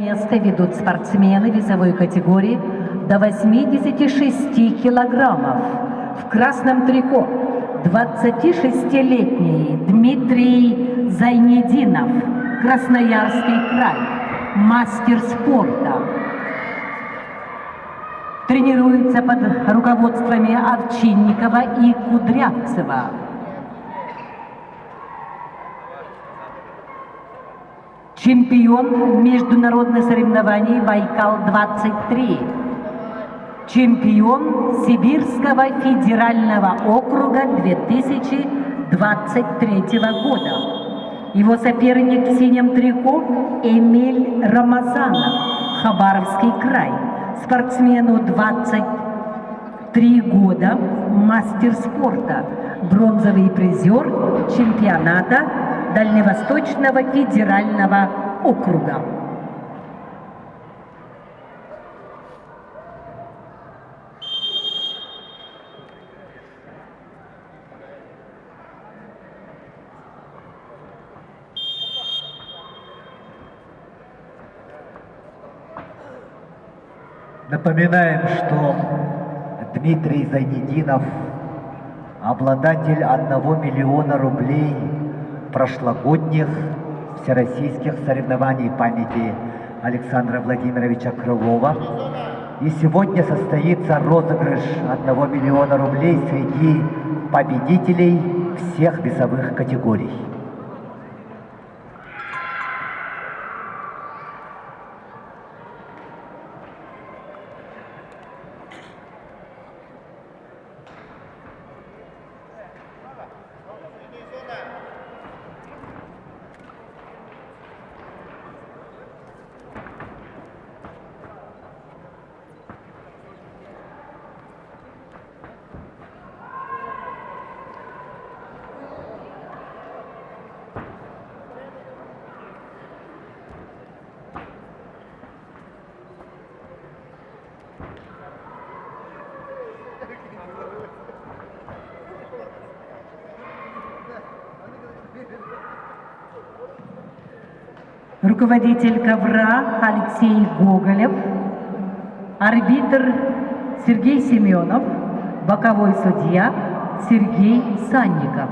место ведут спортсмены весовой категории до 86 килограммов. В красном трико 26-летний Дмитрий Зайнединов, Красноярский край, мастер спорта. Тренируется под руководствами Овчинникова и Кудрявцева. Чемпион международных соревнований Байкал-23. Чемпион Сибирского федерального округа 2023 года. Его соперник в синем трико Эмиль Рамазанов, Хабаровский край. Спортсмену 23 года, мастер спорта, бронзовый призер чемпионата Дальневосточного федерального округа. Напоминаем, что Дмитрий Зайнединов обладатель 1 миллиона рублей прошлогодних всероссийских соревнований памяти Александра Владимировича Крылова. И сегодня состоится розыгрыш 1 миллиона рублей среди победителей всех весовых категорий. Руководитель ковра Алексей Гоголев, арбитр Сергей Семенов, боковой судья Сергей Санников.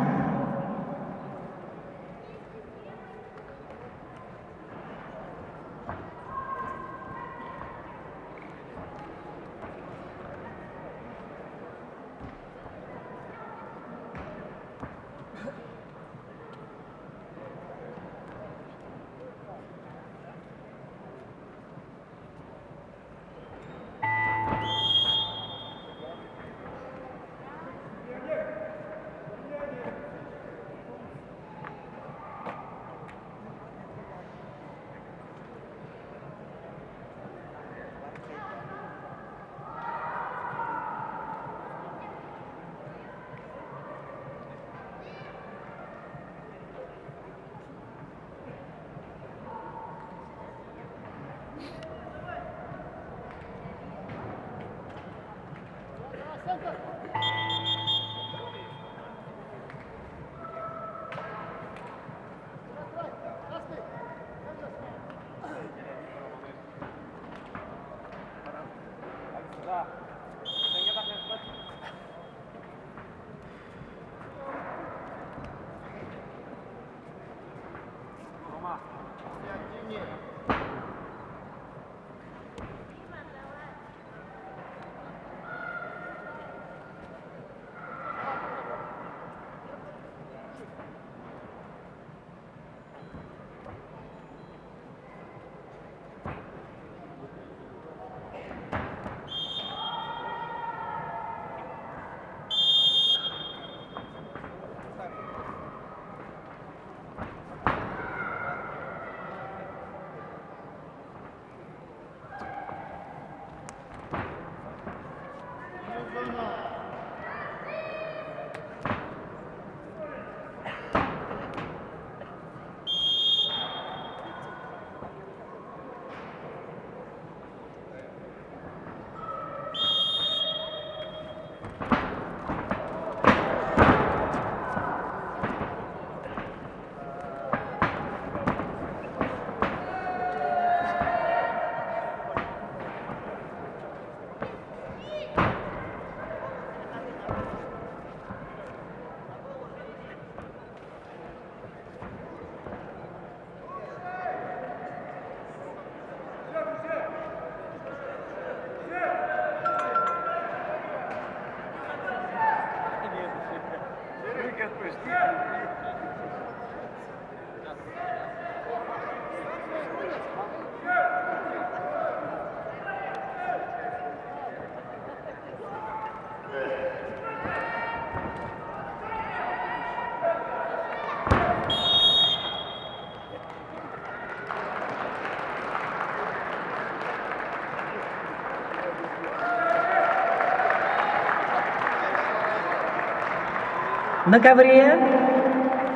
На ковре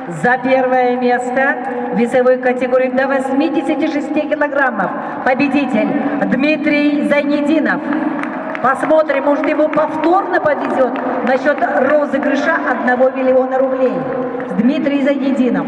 за первое место в весовой категории до 86 килограммов победитель Дмитрий Зайнединов. Посмотрим, может, ему повторно повезет насчет розыгрыша 1 миллиона рублей. Дмитрий Зайнединов.